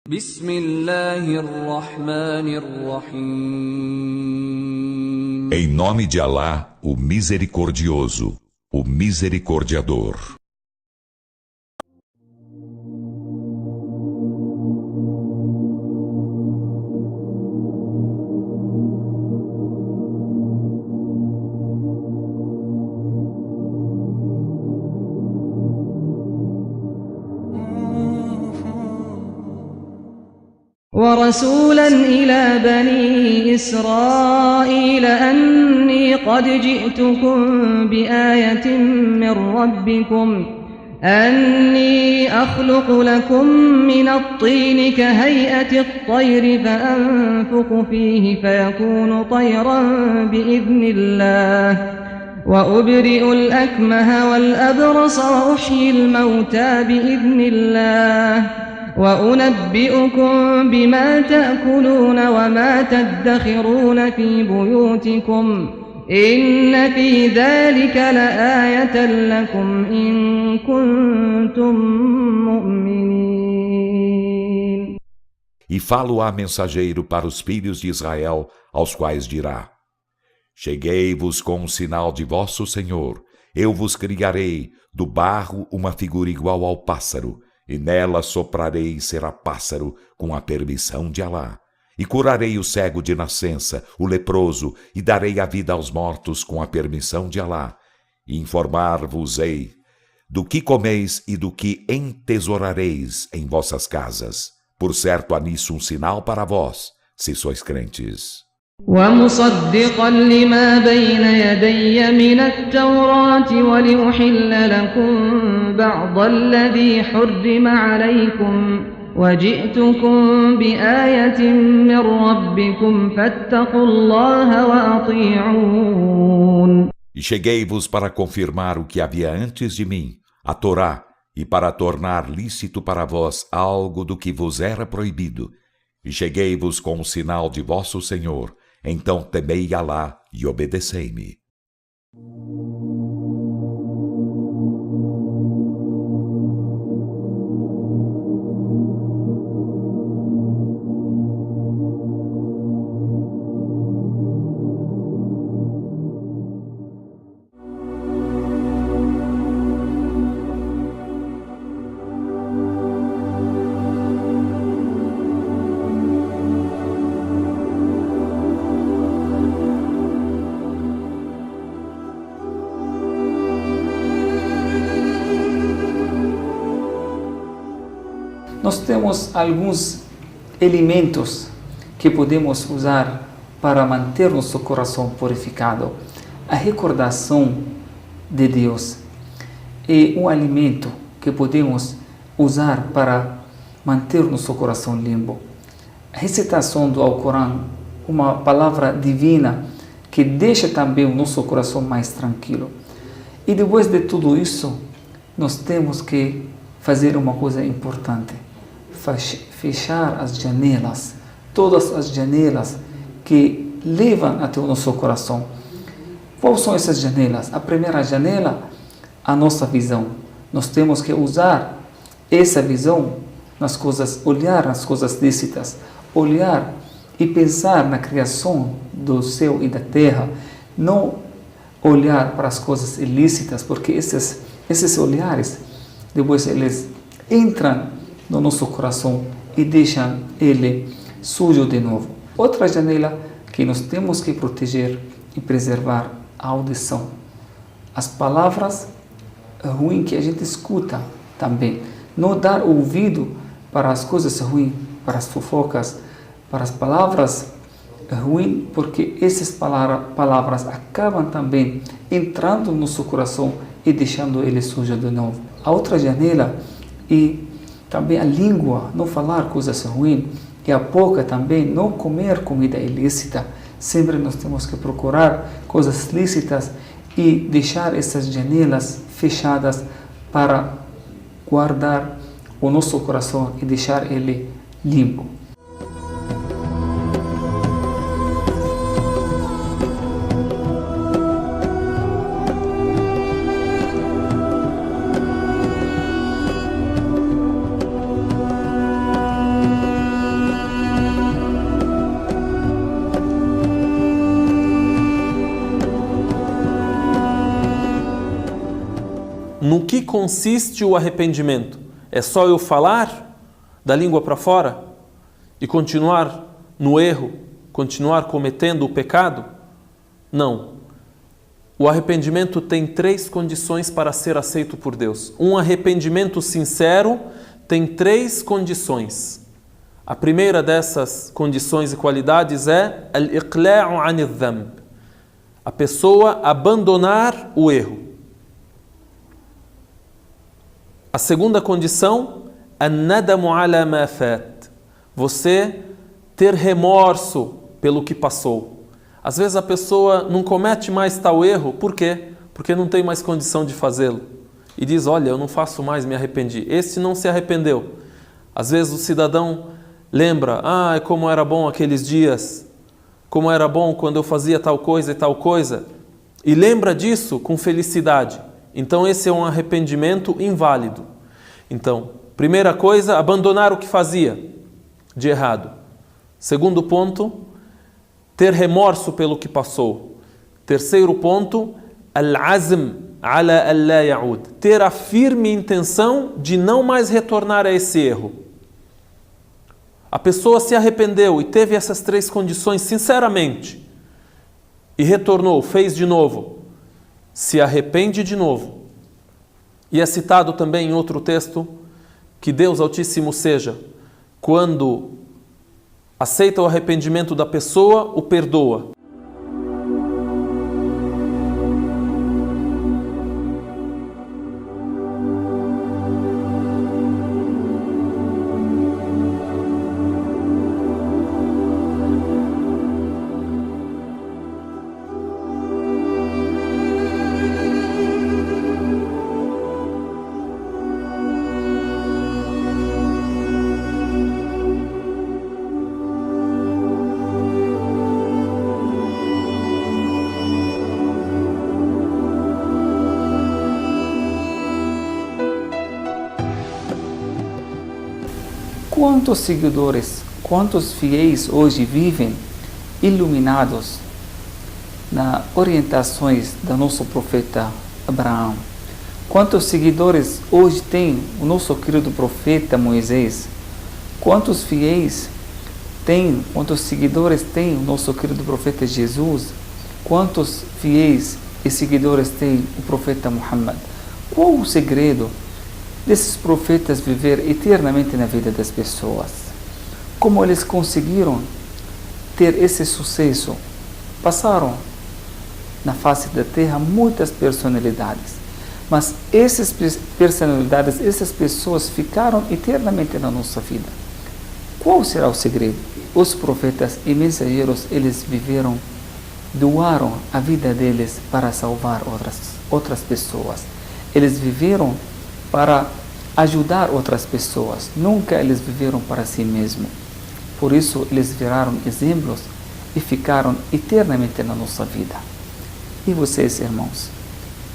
Bismillahirrahmanirrahim. Em nome de Alá, o Misericordioso, o Misericordiador. ورسولا إلى بني إسرائيل أني قد جئتكم بآية من ربكم أني أخلق لكم من الطين كهيئة الطير فأنفخ فيه فيكون طيرا بإذن الله وأبرئ الأكمه والأبرص وأحيي الموتى بإذن الله وأنبئكم بما تأكلون وما تدخرون في بيوتكم إن في ذلك لآية لكم إن كنتم مؤمنين. E falo-á mensageiro para os filhos de Israel, aos quais dirá: Cheguei-vos com um sinal de vosso Senhor, eu vos criarei do barro uma figura igual ao pássaro, e nela soprarei e será pássaro com a permissão de Alá. E curarei o cego de nascença, o leproso, e darei a vida aos mortos com a permissão de Alá. E informar-vos-ei do que comeis e do que entesourareis em vossas casas. Por certo há nisso um sinal para vós, se sois crentes. ومصدقا لما بين يدي من التوراة ولأحل لكم بعض الذي حرم عليكم وجئتكم بآية من ربكم فاتقوا الله وأطيعون. E cheguei-vos para confirmar o que havia antes de mim, a Torá, e para tornar lícito para vós algo do que vos era proibido. E cheguei-vos com o sinal de vosso Senhor, então temei Alá e obedecei-me. Nós temos alguns elementos que podemos usar para manter nosso coração purificado. A recordação de Deus é um alimento que podemos usar para manter nosso coração limpo. A recitação do Alcorão, uma palavra divina que deixa também o nosso coração mais tranquilo. E depois de tudo isso, nós temos que fazer uma coisa importante: fechar as janelas, todas as janelas que levam até o nosso coração. Quais são essas janelas? A primeira janela, a nossa visão. Nós temos que usar essa visão nas coisas, olhar nas coisas lícitas, olhar e pensar na criação do céu e da terra, não olhar para as coisas ilícitas, porque esses olhares, depois eles entram no nosso coração e deixam ele sujo de novo. Outra janela que nós temos que proteger e preservar: a audição. As palavras ruins que a gente escuta também. Não dar ouvido para as coisas ruins, para as fofocas, para as palavras ruins, porque essas palavras acabam também entrando no nosso coração e deixando ele sujo de novo. A outra janela é também a língua, não falar coisas ruins, e a boca também, não comer comida ilícita. Sempre nós temos que procurar coisas lícitas e deixar essas janelas fechadas para guardar o nosso coração e deixar ele limpo. no que consiste o arrependimento? É só eu falar da língua para fora e continuar no erro, continuar cometendo o pecado? Não. O arrependimento tem 3 condições para ser aceito por Deus. Um arrependimento sincero tem 3 condições. A primeira dessas condições e qualidades é al-iqla'u 'an adh-dhanb. A pessoa abandonar o erro. A segunda condição, an-nadamu 'ala ma fat. Você ter remorso pelo que passou. Às vezes a pessoa não comete mais tal erro, por quê? Porque não tem mais condição de fazê-lo. E diz, olha, eu não faço mais, me arrependi. Esse não se arrependeu. Às vezes o cidadão lembra, como era bom aqueles dias, como era bom quando eu fazia tal coisa e tal coisa, e lembra disso com felicidade. Então esse é um arrependimento inválido. Então, primeira coisa, abandonar o que fazia de errado. Segundo ponto, ter remorso pelo que passou. Terceiro ponto, al-azm ala alla ya'ud. Ter a firme intenção de não mais retornar a esse erro. A pessoa se arrependeu e teve essas 3 condições sinceramente e retornou, fez de novo, se arrepende de novo. E é citado também em outro texto que Deus Altíssimo seja, quando aceita o arrependimento da pessoa, o perdoa. Quantos seguidores, quantos fiéis hoje vivem iluminados nas orientações do nosso profeta Abraão? Quantos seguidores hoje tem o nosso querido profeta Moisés? Quantos fiéis tem, quantos seguidores tem o nosso querido profeta Jesus? Quantos fiéis e seguidores tem o profeta Muhammad? Qual o segredo desses profetas viver eternamente na vida das pessoas? Como eles conseguiram ter esse sucesso? Passaram na face da terra muitas personalidades, mas essas personalidades, essas pessoas ficaram eternamente na nossa vida. Qual será o segredo? Os profetas e mensageiros, eles viveram, doaram a vida deles para salvar outras pessoas. Eles viveram para ajudar outras pessoas. Nunca eles viveram para si mesmos. Por isso, eles viraram exemplos e ficaram eternamente na nossa vida. E vocês, irmãos?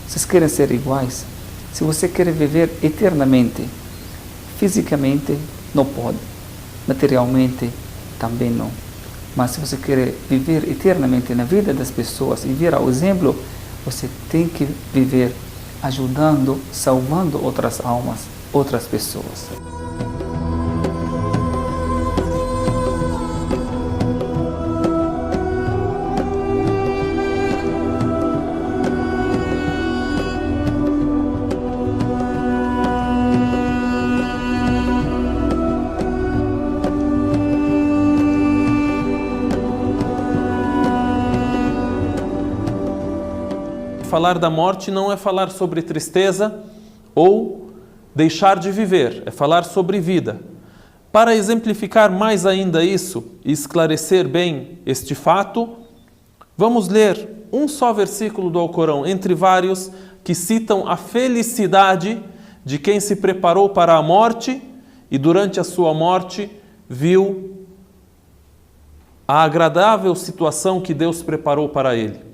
Vocês querem ser iguais? Se você quer viver eternamente, fisicamente, não pode. Materialmente, também não. Mas se você quer viver eternamente na vida das pessoas e virar o exemplo, você tem que viver ajudando, salvando outras almas, outras pessoas. Falar da morte não é falar sobre tristeza ou deixar de viver, é falar sobre vida. Para exemplificar mais ainda isso e esclarecer bem este fato, vamos ler um só versículo do Alcorão, entre vários, que citam a felicidade de quem se preparou para a morte e durante a sua morte viu a agradável situação que Deus preparou para ele.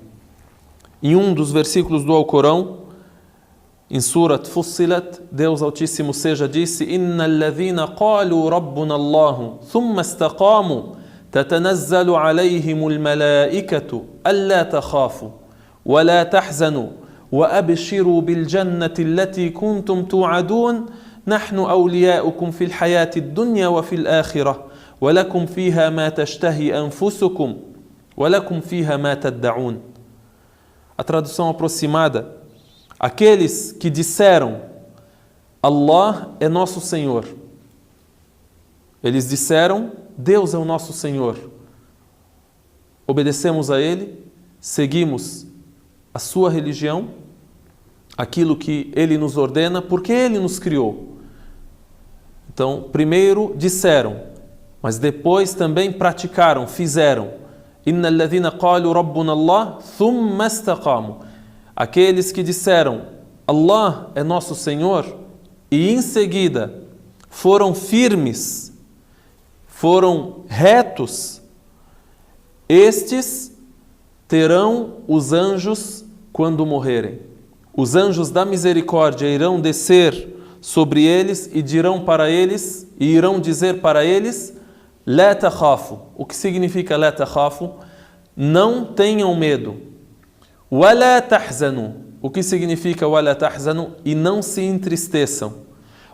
Em um dos versículos do Alcorão, em Surat Fussilat, Deus Altíssimo seja disse: Inna alladhina qalu rabbuna Allahu thumma istaqamu tatanazzalu alayhimul malaikatu alla takhafu wa la tahzanu وأبشروا بالجنة التي كنتم توعدون نحن أولياؤكم في الحياة الدنيا وفي الآخرة ولكم فيها ما تشتهي أنفسكم ولكم فيها ما تدعون. A tradução aproximada: aqueles que disseram Allah é nosso Senhor. Eles disseram Deus é o nosso Senhor. Obedecemos a Ele, seguimos a sua religião, aquilo que Ele nos ordena, porque Ele nos criou. Então, primeiro disseram, mas depois também praticaram, fizeram. Inna alladhina qalu rabbuna Allah thumma istaqamu. Aqueles que disseram Allah é nosso Senhor e em seguida foram firmes, foram retos, estes terão os anjos quando morrerem. Os anjos da misericórdia irão descer sobre eles e dirão para eles, e irão dizer para eles, La takhafu. O que significa La takhafu? Não tenham medo. Wala tahzanu. O que significa Wala tahzanu? E não se entristeçam.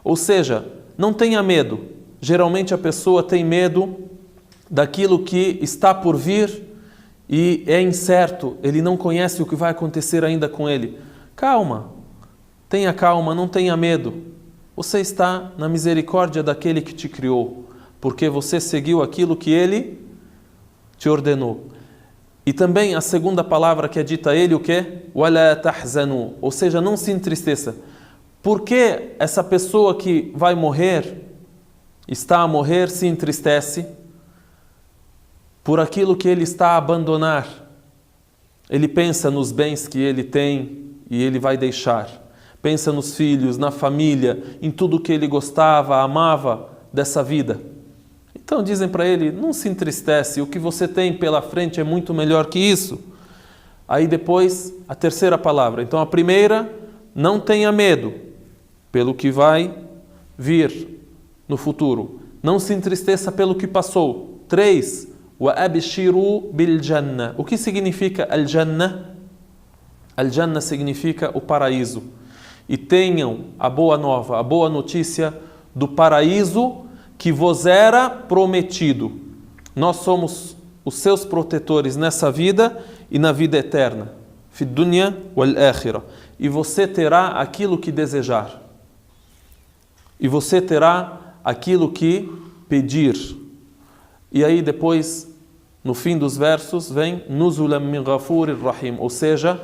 Ou seja, não tenha medo. Geralmente a pessoa tem medo daquilo que está por vir e é incerto, ele não conhece o que vai acontecer ainda com ele. Calma, tenha calma, não tenha medo. Você está na misericórdia daquele que te criou, porque você seguiu aquilo que ele te ordenou. E também a segunda palavra que é dita a ele, o que? Wala tahzanu, ou seja, não se entristeça. Por que essa pessoa que vai morrer, está a morrer, se entristece? Por aquilo que ele está a abandonar. Ele pensa nos bens que ele tem e ele vai deixar. Pensa nos filhos, na família, em tudo que ele gostava, amava dessa vida. Então dizem para ele, não se entristece, o que você tem pela frente é muito melhor que isso. Aí depois, a terceira palavra. Então a primeira, não tenha medo pelo que vai vir no futuro. Não se entristeça pelo que passou. 3. وَأَبْشِرُوا بِالْجَنَّةِ. O que significa al-Jannah? Al-Jannah significa o paraíso. E tenham a boa nova, a boa notícia do paraíso que vos era prometido. Nós somos os seus protetores nessa vida e na vida eterna. في الدنيا والآخرة. E você terá aquilo que desejar. E você terá aquilo que pedir. E aí depois, no fim dos versos, vem Nuzulam min ghafurir rahim, ou seja,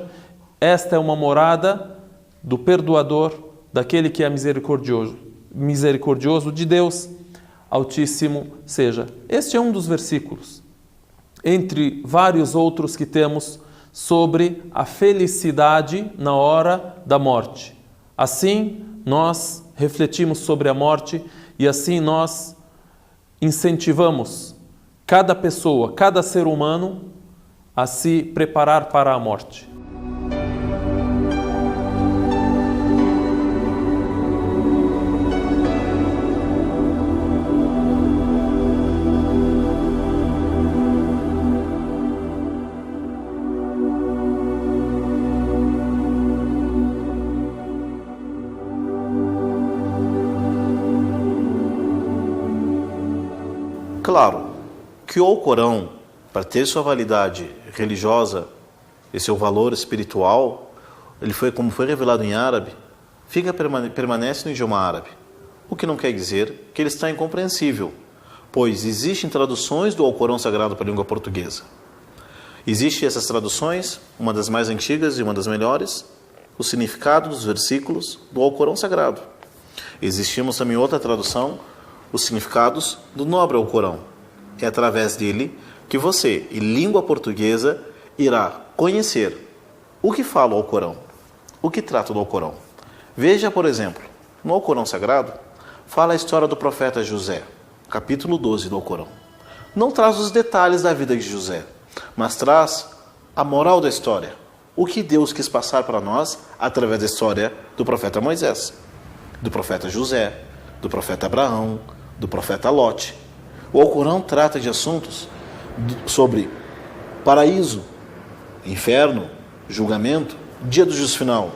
esta é uma morada do perdoador, daquele que é misericordioso de Deus Altíssimo seja. Este é um dos versículos, entre vários outros que temos sobre a felicidade na hora da morte. Assim, nós refletimos sobre a morte e assim nós incentivamos cada pessoa, cada ser humano a se preparar para a morte. Claro que o Alcorão, para ter sua validade religiosa e seu valor espiritual, ele foi, como foi revelado em árabe, permanece no idioma árabe. O que não quer dizer que ele está incompreensível, pois existem traduções do Alcorão Sagrado para a língua portuguesa. Existem essas traduções, uma das mais antigas e uma das melhores, o significado dos versículos do Alcorão Sagrado. Existimos também outra tradução, os significados do nobre Alcorão. É através dele que você, em língua portuguesa, irá conhecer o que fala o Alcorão, o que trata do Alcorão. Veja, por exemplo, no Alcorão Sagrado, fala a história do profeta José, capítulo 12 do Alcorão. Não traz os detalhes da vida de José, mas traz a moral da história, o que Deus quis passar para nós através da história do profeta Moisés, do profeta José, do profeta Abraão, do profeta Lote. O Alcorão trata de assuntos sobre paraíso, inferno, julgamento, dia do juízo final.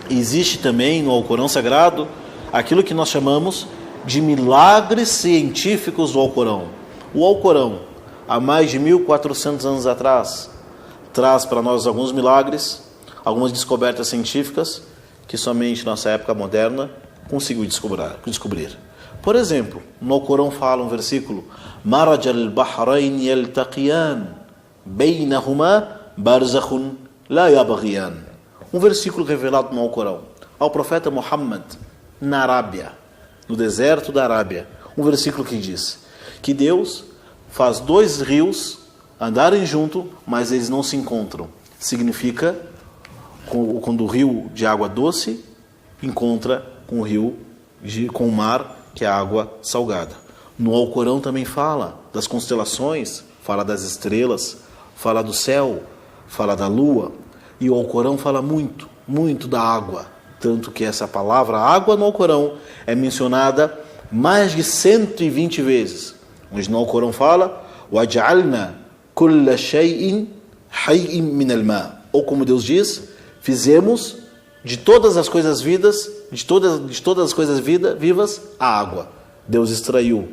E existe também no Alcorão Sagrado aquilo que nós chamamos de milagres científicos do Alcorão. O Alcorão, há mais de 1400 anos atrás, traz para nós alguns milagres, algumas descobertas científicas que somente nossa época moderna conseguiu descobrir. Por exemplo, no Alcorão fala um versículo: Maraj al-bahrain yaltaqiyan, bainahuma barzakhun la yabghiyan. Um versículo revelado no Alcorão ao profeta Muhammad na Arábia, no deserto da Arábia. Um versículo que diz que Deus faz dois rios andarem junto, mas eles não se encontram. Significa quando o rio de água doce encontra com o mar, que é água salgada. No Alcorão também fala das constelações, fala das estrelas, fala do céu, fala da lua. E o Alcorão fala muito, muito da água. Tanto que essa palavra água no Alcorão é mencionada mais de 120 vezes. Onde no Alcorão fala: وَجَعَلْنَا كُلَّ شَيْءٍ حَيٍّ مِنَ الْمَاءِ. Ou como Deus diz, fizemos de todas as coisas vivas, vivas, a água. Deus extraiu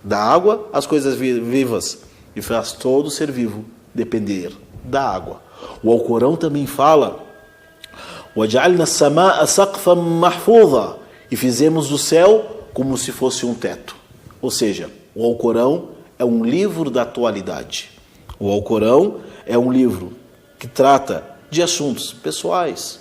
da água as coisas vivas e faz todo ser vivo depender da água. O Alcorão também fala: وَجَعَلْنَا السَّمَاءَ سَقْفًا مَحْفُوظًا. E fizemos do céu como se fosse um teto. Ou seja, o Alcorão é um livro da atualidade. O Alcorão é um livro que trata de assuntos pessoais,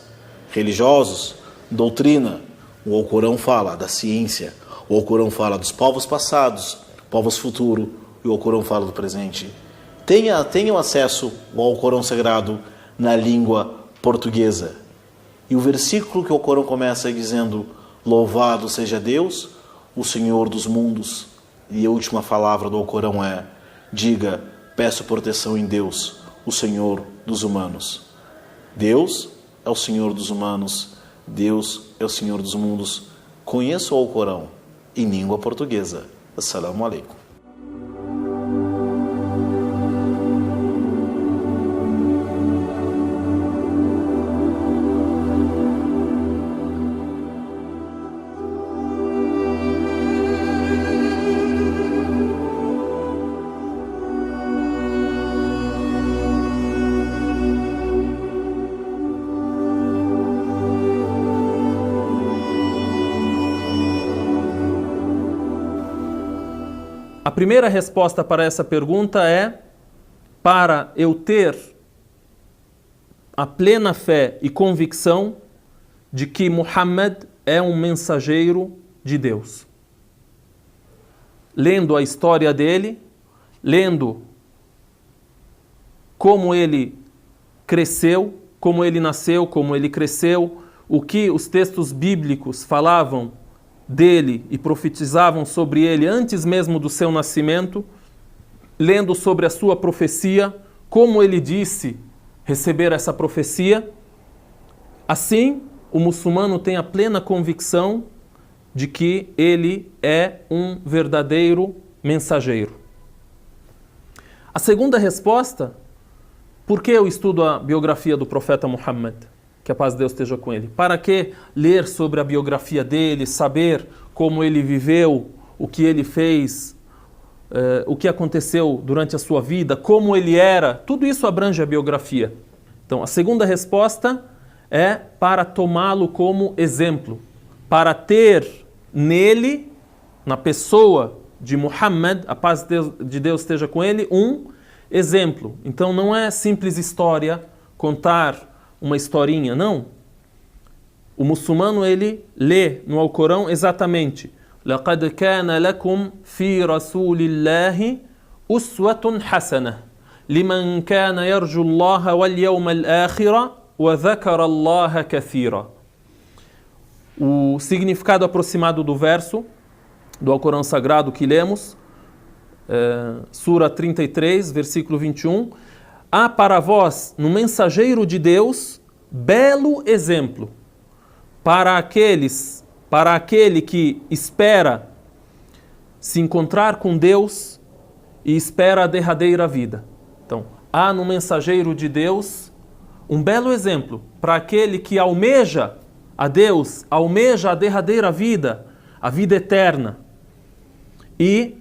religiosos, doutrina. O Alcorão fala da ciência. O Alcorão fala dos povos passados, povos futuros. E o Alcorão fala do presente. Tenham acesso ao Alcorão Sagrado na língua portuguesa. E o versículo que o Alcorão começa dizendo: louvado seja Deus, o Senhor dos mundos. E a última palavra do Alcorão é: diga, peço proteção em Deus, o Senhor dos humanos. Deus é o Senhor dos humanos, Deus é o Senhor dos mundos. Conheça o Alcorão em língua portuguesa. Assalamu alaikum. A primeira resposta para essa pergunta é: para eu ter a plena fé e convicção de que Muhammad é um mensageiro de Deus. Lendo a história dele, lendo como ele cresceu, como ele nasceu, como ele cresceu, o que os textos bíblicos falavam dele e profetizavam sobre ele antes mesmo do seu nascimento, lendo sobre a sua profecia, como ele disse receber essa profecia. Assim, o muçulmano tem a plena convicção de que ele é um verdadeiro mensageiro. A segunda resposta: por que eu estudo a biografia do profeta Muhammad? Que a paz de Deus esteja com ele. Para que ler sobre a biografia dele, saber como ele viveu, o que ele fez, o que aconteceu durante a sua vida, como ele era? Tudo isso abrange a biografia. Então, a segunda resposta é para tomá-lo como exemplo, para ter nele, na pessoa de Muhammad, a paz de Deus esteja com ele, um exemplo. Então, não é simples história, contar uma historinha, não. O muçulmano, ele lê no Alcorão exatamente: لَقَدْ كَانَ لَكُمْ فِي رَسُولِ اللَّهِ أُسْوَةٌ حَسَنَةٌ لِمَنْ كَانَ يَرْجُو اللَّهَ وَالْيَوْمَ الْآخِرَ وَذَكَرَ اللَّهَ كَثِيرًا. O significado aproximado do verso do Alcorão Sagrado que lemos, Sura 33, versículo 21: há para vós, no mensageiro de Deus, belo exemplo para aquele que espera se encontrar com Deus e espera a derradeira vida. Então, há no mensageiro de Deus um belo exemplo para aquele que almeja a Deus, almeja a derradeira vida, a vida eterna, e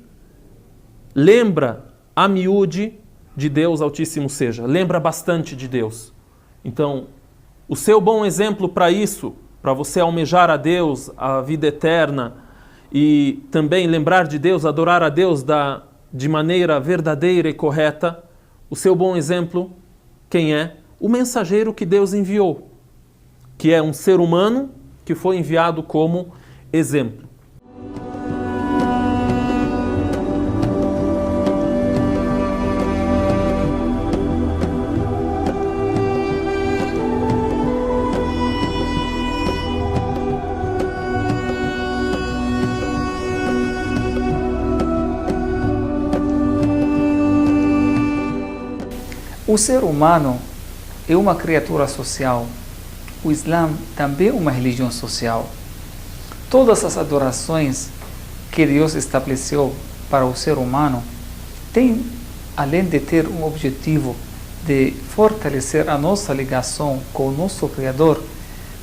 lembra a miúde de Deus Altíssimo seja, lembra bastante de Deus. Então, o seu bom exemplo para isso, para você almejar a Deus, a vida eterna, e também lembrar de Deus, adorar a Deus de maneira verdadeira e correta, o seu bom exemplo, quem é? O mensageiro que Deus enviou, que é um ser humano que foi enviado como exemplo. O ser humano é uma criatura social. O Islã também é uma religião social. Todas as adorações que Deus estabeleceu para o ser humano têm, além de ter um objetivo de fortalecer a nossa ligação com o nosso Criador,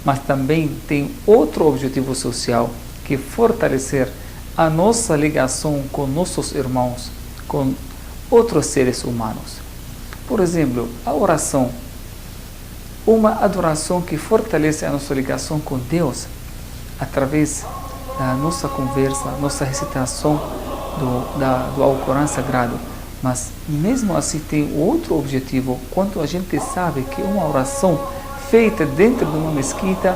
mas também tem outro objetivo social, que é fortalecer a nossa ligação com nossos irmãos, com outros seres humanos. Por exemplo, a oração, uma adoração que fortalece a nossa ligação com Deus através da nossa conversa, nossa recitação do Alcorão Sagrado. Mas mesmo assim tem outro objetivo, quando a gente sabe que uma oração feita dentro de uma mesquita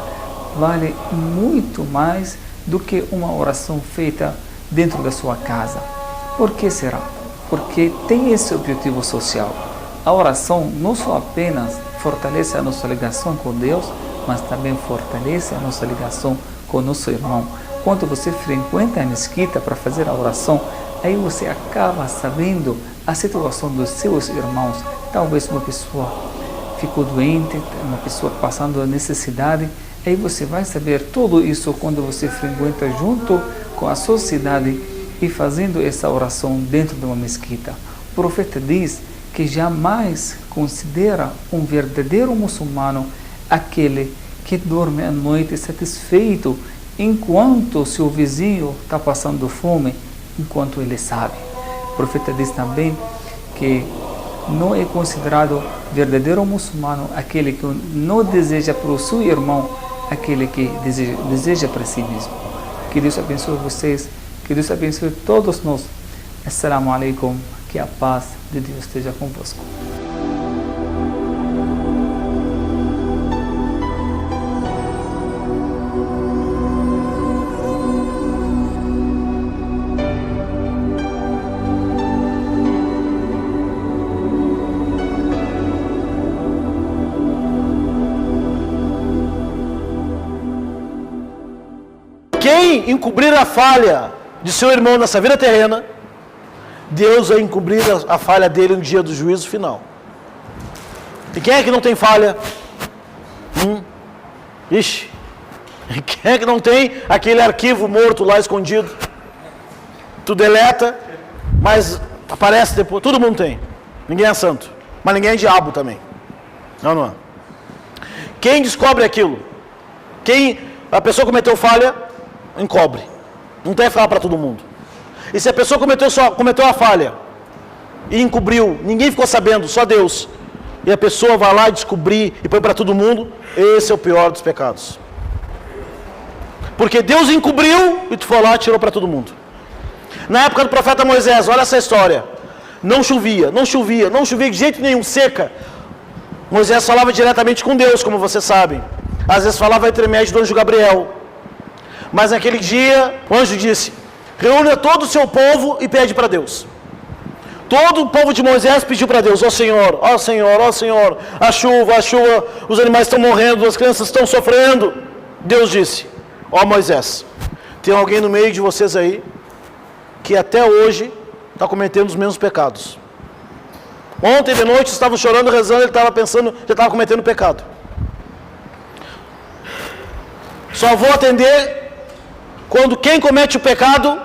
vale muito mais do que uma oração feita dentro da sua casa. Por que será? Porque tem esse objetivo social. A oração não só apenas fortalece a nossa ligação com Deus, mas também fortalece a nossa ligação com o nosso irmão. Quando você frequenta a mesquita para fazer a oração, aí você acaba sabendo a situação dos seus irmãos. Talvez uma pessoa ficou doente, uma pessoa passando necessidade, aí você vai saber tudo isso quando você frequenta junto com a sociedade e fazendo essa oração dentro de uma mesquita. O profeta diz que jamais considera um verdadeiro muçulmano aquele que dorme à noite satisfeito enquanto seu vizinho está passando fome, enquanto ele sabe. O profeta diz também que não é considerado verdadeiro muçulmano aquele que não deseja para o seu irmão aquele que deseja para si mesmo. Que Deus abençoe vocês, que Deus abençoe todos nós. Assalamu alaikum. Que a paz de Deus esteja convosco. Quem encobrir a falha de seu irmão nessa vida terrena, Deus vai encobrir a falha dele no dia do juízo final. E quem é que não tem falha? Ixi. E quem é que não tem aquele arquivo morto lá escondido? Tu deleta, mas aparece depois. Todo mundo tem. Ninguém é santo. Mas ninguém é diabo também. Não é. Quem descobre aquilo? A pessoa cometeu falha, encobre. Não tem que falar para todo mundo. E se a pessoa cometeu a falha e encobriu, ninguém ficou sabendo, só Deus, e a pessoa vai lá descobrir e põe para todo mundo, esse é o pior dos pecados. Porque Deus encobriu e tu foi lá e tirou para todo mundo. Na época do profeta Moisés, olha essa história. Não chovia de jeito nenhum, seca. Moisés falava diretamente com Deus, como vocês sabem. Às vezes falava intermédio do anjo Gabriel. Mas naquele dia, o anjo disse: reúne todo o seu povo e pede para Deus. Todo o povo de Moisés pediu para Deus: ó Senhor, ó Senhor, ó Senhor, a chuva, os animais estão morrendo, as crianças estão sofrendo. Deus disse: ó Moisés, tem alguém no meio de vocês aí que até hoje está cometendo os mesmos pecados. Ontem de noite estavam chorando, rezando, ele estava pensando, já estava cometendo pecado. Só vou atender quando quem comete o pecado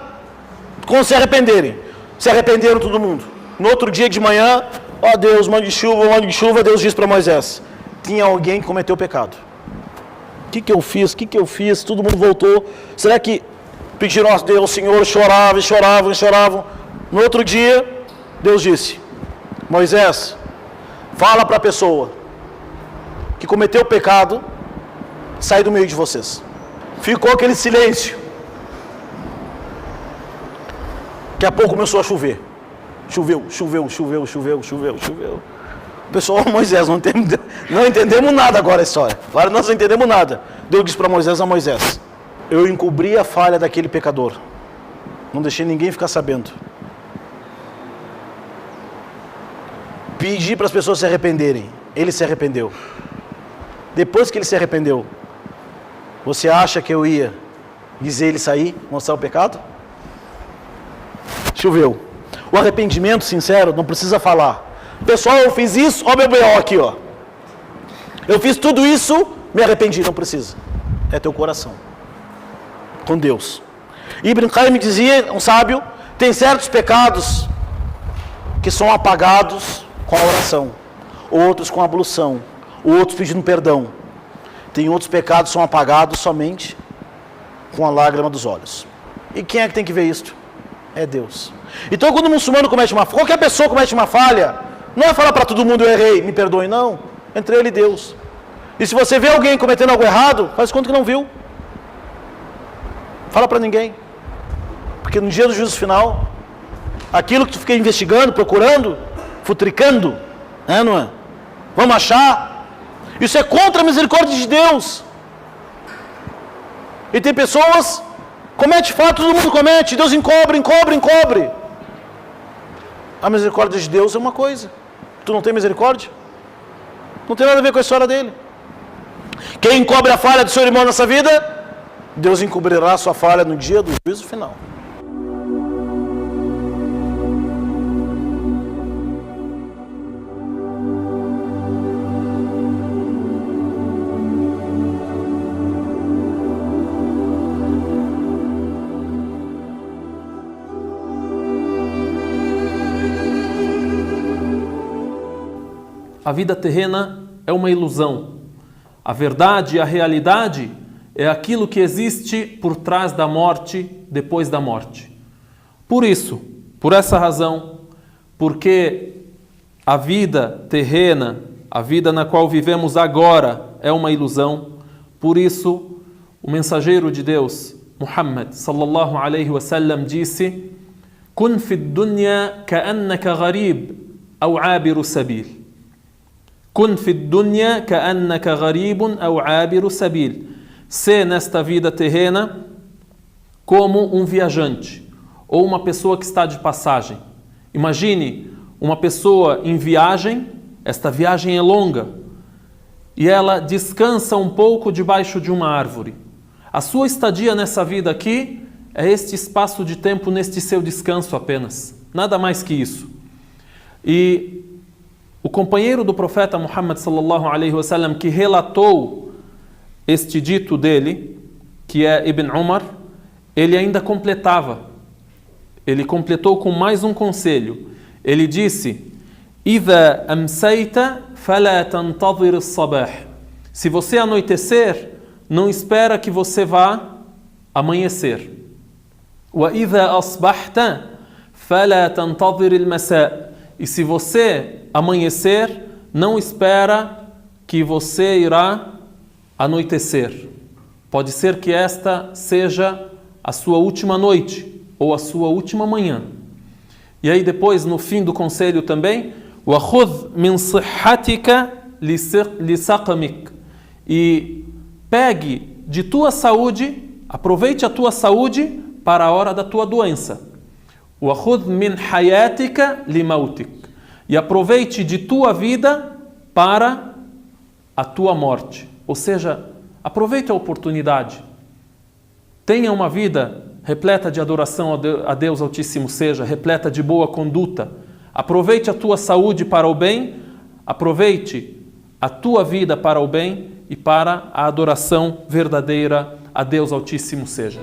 se arrependerem. Se arrependeram todo mundo. No outro dia de manhã, ó Deus, mande chuva, Deus disse para Moisés: tinha alguém que cometeu pecado. O que eu fiz? O que eu fiz? Todo mundo voltou. Será que pediram a Deus, Senhor, choravam, choravam, choravam. No outro dia, Deus disse: Moisés, fala para a pessoa que cometeu o pecado sair do meio de vocês. Ficou aquele silêncio. Daqui a pouco começou a chover. Choveu. O pessoal, Moisés, não entendemos nada agora a história. Agora nós não entendemos nada. Deus disse para Moisés: Moisés, eu encobri a falha daquele pecador. Não deixei ninguém ficar sabendo. Pedi para as pessoas se arrependerem. Ele se arrependeu. Depois que ele se arrependeu, você acha que eu ia dizer ele sair, mostrar o pecado? Choveu. O arrependimento sincero não precisa falar: pessoal, eu fiz isso, ó meu B.O. aqui, ó. Eu fiz tudo isso, me arrependi. Não precisa. É teu coração. Com Deus. Ibn Qayyim dizia, um sábio, tem certos pecados que são apagados com a oração, outros com a ablução, outros pedindo perdão. Tem outros pecados que são apagados somente com a lágrima dos olhos. E quem é que tem que ver isto? É Deus. Então quando o muçulmano comete uma falha, qualquer pessoa comete uma falha, não é falar para todo mundo: eu errei, me perdoe, não. Entre ele e Deus. E se você vê alguém cometendo algo errado, faz conta que não viu. Fala para ninguém. Porque no dia do juízo final, aquilo que tu fica investigando, procurando, futricando, não é? Vamos achar. Isso é contra a misericórdia de Deus. E tem pessoas, comete fato, todo mundo comete, Deus encobre. A misericórdia de Deus é uma coisa. Tu não tem misericórdia? Não tem nada a ver com a história dele. Quem encobre a falha do seu irmão nessa vida, Deus encobrirá a sua falha no dia do juízo final. A vida terrena é uma ilusão. A verdade e a realidade é aquilo que existe por trás da morte, depois da morte. Por isso, por essa razão, porque a vida terrena, a vida na qual vivemos agora é uma ilusão, por isso o mensageiro de Deus, Muhammad sallallahu alaihi wasallam, disse: "Kun fi dunya ka'annaka gharib aw 'abiru sabil." Kun fi dunya ka'annaka gharibun aw 'abiru sabil. Se nesta vida terrena como um viajante ou uma pessoa que está de passagem. Imagine uma pessoa em viagem, esta viagem é longa, e ela descansa um pouco debaixo de uma árvore. A sua estadia nessa vida aqui é este espaço de tempo, neste seu descanso apenas. Nada mais que isso. E o companheiro do profeta Muhammad sallallahu alaihi wasallam que relatou este dito dele, que é Ibn Umar, ele ainda completava. Ele completou com mais um conselho. Ele disse: "Idha amsayta fala tantadhir as-sabah." Se você anoitecer, não espera que você vá amanhecer. "Wa idha asbahta fala tantadhir al-masa." E se você amanhecer, não espera que você irá anoitecer. Pode ser que esta seja a sua última noite ou a sua última manhã. E aí depois, no fim do conselho também, وَخُذْ مِنْ صِحَّتِكَ لِسَقَمِكَ. E pegue de tua saúde, aproveite a tua saúde para a hora da tua doença. وَخُذْ مِنْ حَيَاتِكَ لِمَوْتِكَ. E aproveite de tua vida para a tua morte. Ou seja, aproveite a oportunidade. Tenha uma vida repleta de adoração a Deus Altíssimo seja, repleta de boa conduta. Aproveite a tua saúde para o bem, aproveite a tua vida para o bem e para a adoração verdadeira a Deus Altíssimo seja.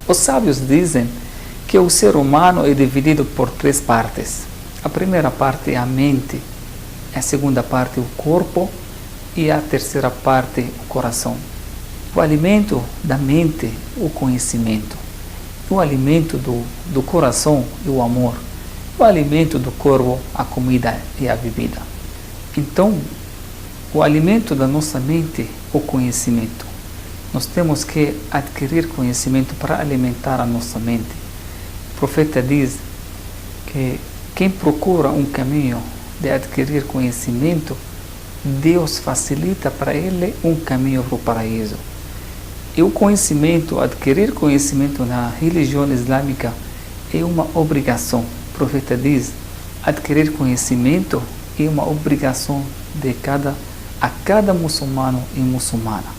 Os sábios dizem que o ser humano é dividido por 3 partes. A primeira parte é a mente, a segunda parte é o corpo e a terceira parte o coração. O alimento da mente, o conhecimento. O alimento do coração é o amor. O alimento do corpo, a comida e a bebida. Então, o alimento da nossa mente, o conhecimento. Nós temos que adquirir conhecimento para alimentar a nossa mente. O profeta diz que quem procura um caminho de adquirir conhecimento, Deus facilita para ele um caminho para o paraíso. E o conhecimento, adquirir conhecimento na religião islâmica é uma obrigação. O profeta diz, adquirir conhecimento é uma obrigação a cada muçulmano e muçulmana.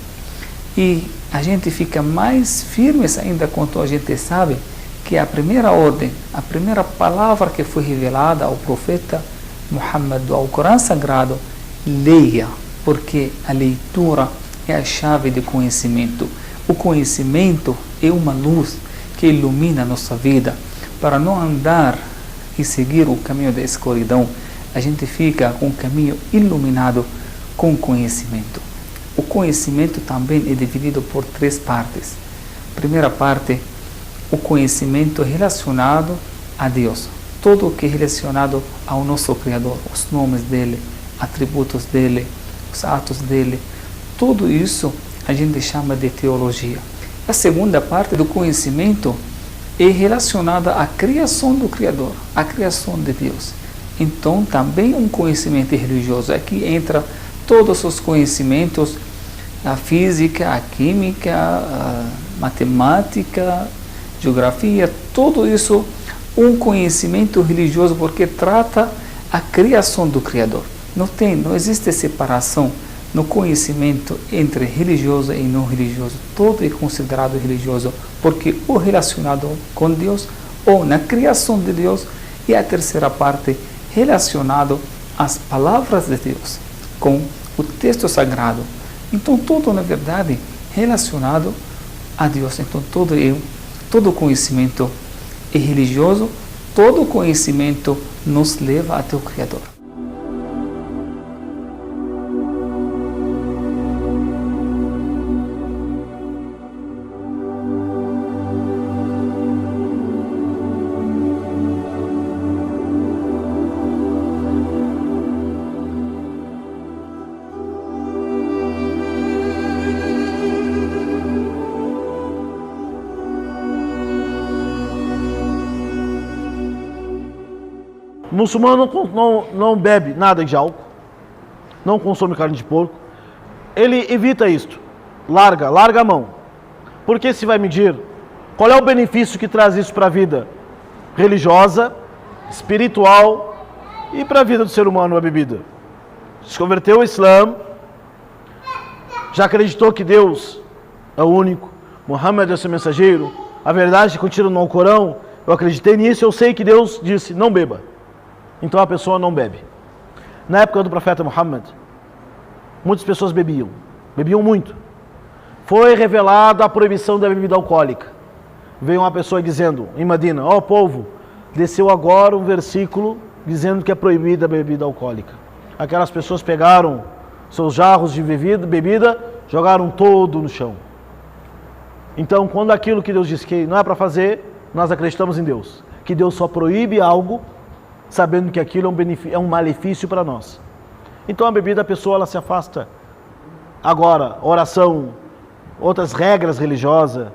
E a gente fica mais firmes ainda quando a gente sabe que a primeira ordem, a primeira palavra que foi revelada ao profeta Muhammad, ao Corão Sagrado, leia, porque a leitura é a chave de conhecimento. O conhecimento é uma luz que ilumina a nossa vida. Para não andar e seguir o caminho da escuridão, a gente fica com um caminho iluminado com conhecimento. O conhecimento também é dividido por 3 partes. Primeira parte, o conhecimento relacionado a Deus. Tudo o que é relacionado ao nosso Criador, os nomes dele, atributos dele, os atos dele, tudo isso a gente chama de teologia. A segunda parte do conhecimento é relacionada à criação do Criador, à criação de Deus. Então, também um conhecimento religioso. Aqui entra todos os conhecimentos, a física, a química, a matemática, geografia, tudo isso um conhecimento religioso, porque trata a criação do Criador. Não existe separação no conhecimento entre religioso e não religioso. Todo é considerado religioso, porque o relacionado com Deus ou na criação de Deus, e a terceira parte relacionado às palavras de Deus, com o texto sagrado. Então, tudo, na verdade, relacionado a Deus. Então, todo conhecimento é religioso, todo conhecimento nos leva até o Criador. O muçulmano não bebe nada de álcool, não consome carne de porco, ele evita isto, larga a mão. Porque se vai medir, qual é o benefício que traz isso para a vida religiosa, espiritual e para a vida do ser humano, a bebida? Se converteu ao Islã, já acreditou que Deus é o único, Muhammad é seu mensageiro, a verdade contida no Alcorão, eu acreditei nisso, eu sei que Deus disse, não beba. Então a pessoa não bebe. Na época do profeta Muhammad, muitas pessoas bebiam muito. Foi revelada a proibição da bebida alcoólica. Veio uma pessoa dizendo, em Medina, ó povo, desceu agora um versículo dizendo que é proibida a bebida alcoólica. Aquelas pessoas pegaram seus jarros de bebida, jogaram todo no chão. Então, quando aquilo que Deus disse que não é para fazer, nós acreditamos em Deus. Que Deus só proíbe algo sabendo que aquilo é um malefício para nós. Então a bebida, a pessoa ela se afasta. Agora, oração, outras regras religiosas,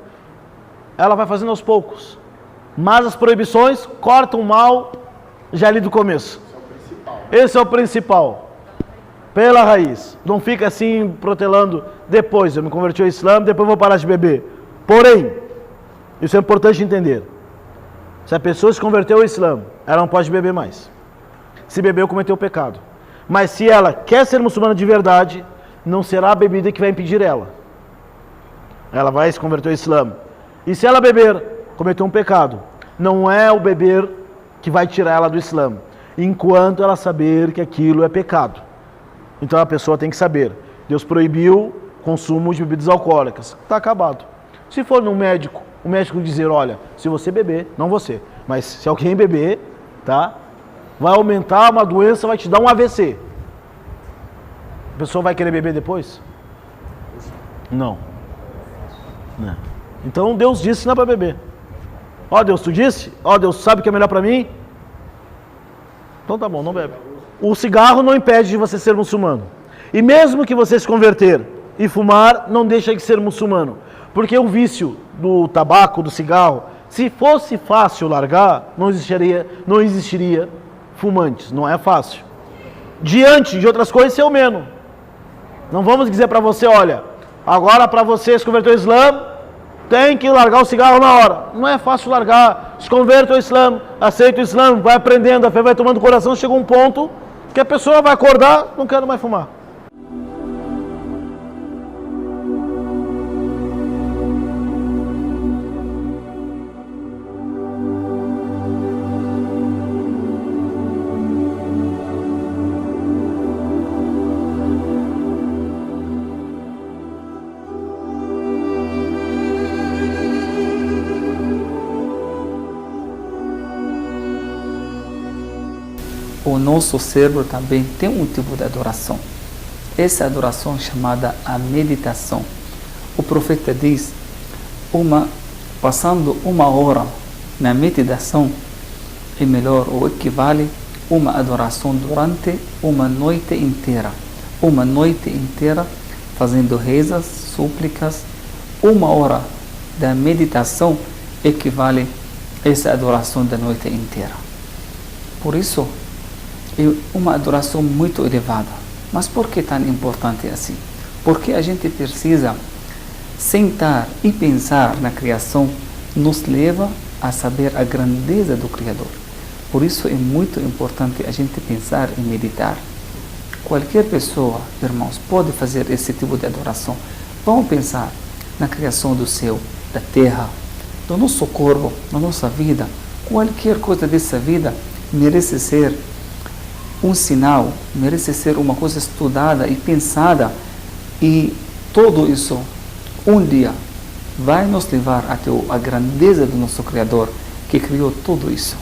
ela vai fazendo aos poucos. Mas as proibições cortam o mal já ali do começo. Esse é o principal. Pela raiz. Não fica assim protelando, depois eu me converti ao Islã, depois eu vou parar de beber. Porém, isso é importante entender. Se a pessoa se converteu ao Islã, ela não pode beber mais. Se bebeu, cometeu pecado. Mas se ela quer ser muçulmana de verdade, não será a bebida que vai impedir ela. Ela vai se converter ao Islã. E se ela beber, cometeu um pecado. Não é o beber que vai tirar ela do Islã, enquanto ela saber que aquilo é pecado. Então a pessoa tem que saber. Deus proibiu o consumo de bebidas alcoólicas. Está acabado. Se for num médico, o médico dizer, olha, se você beber, não você, mas se alguém beber, tá? Vai aumentar uma doença, vai te dar um AVC. A pessoa vai querer beber depois? Não. Não. Então Deus disse não é para beber. Ó Deus, tu disse? Ó Deus, sabe o que é melhor para mim? Então tá bom, não bebe. O cigarro não impede de você ser muçulmano. E mesmo que você se converter e fumar, não deixa de ser muçulmano. Porque o vício do tabaco, do cigarro, se fosse fácil largar, não existiria fumantes. Não é fácil. Diante de outras coisas, seu menos. Não vamos dizer para você, olha, agora para você se converter ao Islã, tem que largar o cigarro na hora. Não é fácil largar. Se converte ao Islã, aceita o Islã, vai aprendendo, a fé vai tomando coração, chega um ponto que a pessoa vai acordar, não quero mais fumar. O nosso cérebro também tem um tipo de adoração. Essa adoração é chamada a meditação. O profeta diz, passando 1 hora na meditação é melhor ou equivale a uma adoração durante uma noite inteira. Uma noite inteira fazendo rezas, súplicas. 1 hora da meditação equivale a essa adoração da noite inteira. Por isso, é uma adoração muito elevada. Mas por que tão importante assim? Porque a gente precisa sentar e pensar na criação, nos leva a saber a grandeza do Criador. Por isso é muito importante a gente pensar e meditar. Qualquer pessoa, irmãos, pode fazer esse tipo de adoração. Vamos pensar na criação do céu, da terra, do nosso corpo, da nossa vida. Qualquer coisa dessa vida merece ser um sinal, merece ser uma coisa estudada e pensada, e tudo isso um dia vai nos levar até a grandeza do nosso Criador que criou tudo isso.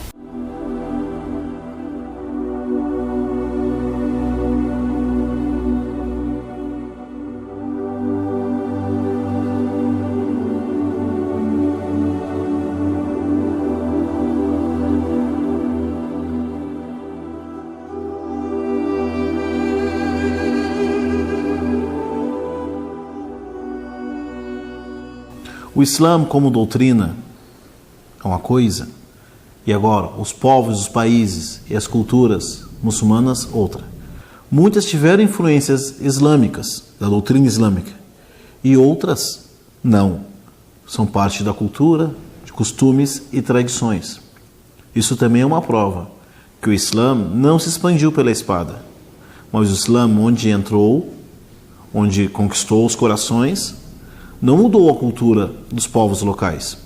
O Islã como doutrina é uma coisa, e agora os povos, os países e as culturas muçulmanas outra. Muitas tiveram influências islâmicas, da doutrina islâmica, e outras não. São parte da cultura, de costumes e tradições. Isso também é uma prova que o Islã não se expandiu pela espada, mas o Islã onde entrou, onde conquistou os corações, não mudou a cultura dos povos locais.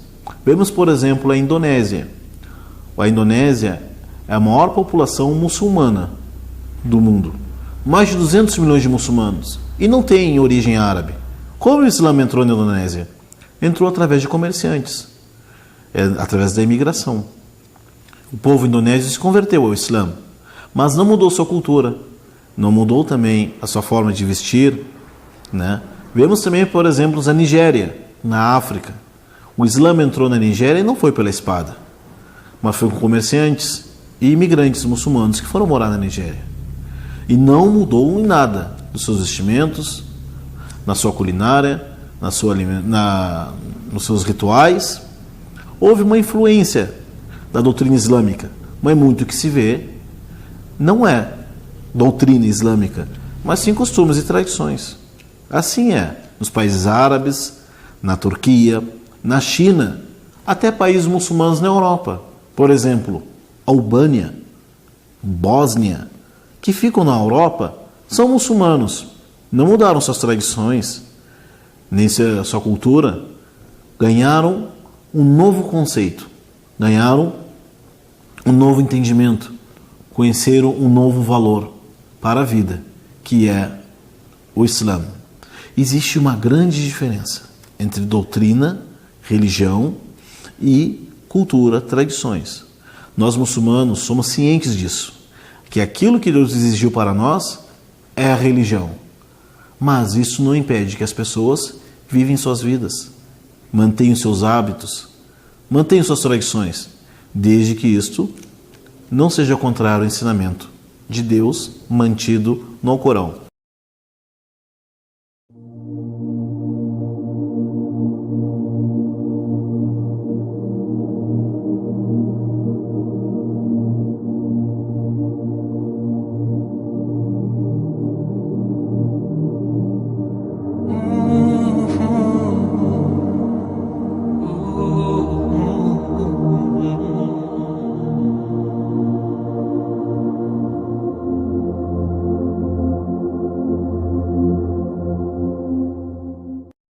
Vemos, por exemplo, a Indonésia. A Indonésia é a maior população muçulmana do mundo. Mais de 200 milhões de muçulmanos. E não tem origem árabe. Como o Islã entrou na Indonésia? Entrou através de comerciantes, através da imigração. O povo indonésio se converteu ao Islã, mas não mudou sua cultura, não mudou também a sua forma de vestir, né? Vemos também, por exemplo, a Nigéria, na África. O Islã entrou na Nigéria e não foi pela espada, mas foi com comerciantes e imigrantes muçulmanos que foram morar na Nigéria. E não mudou em nada dos seus vestimentos, na sua culinária, nos seus rituais. Houve uma influência da doutrina islâmica, mas muito que se vê não é doutrina islâmica, mas sim costumes e tradições. Assim é nos países árabes, na Turquia, na China, até países muçulmanos na Europa. Por exemplo, Albânia, Bósnia, que ficam na Europa, são muçulmanos. Não mudaram suas tradições, nem sua cultura. Ganharam um novo conceito, ganharam um novo entendimento, conheceram um novo valor para a vida, que é o Islã. Existe uma grande diferença entre doutrina religião e cultura, tradições. Nós muçulmanos somos cientes disso, que aquilo que Deus exigiu para nós é a religião. Mas isso não impede que as pessoas vivem suas vidas, mantenham seus hábitos, mantenham suas tradições, desde que isto não seja contrário ao ensinamento de Deus mantido no Alcorão.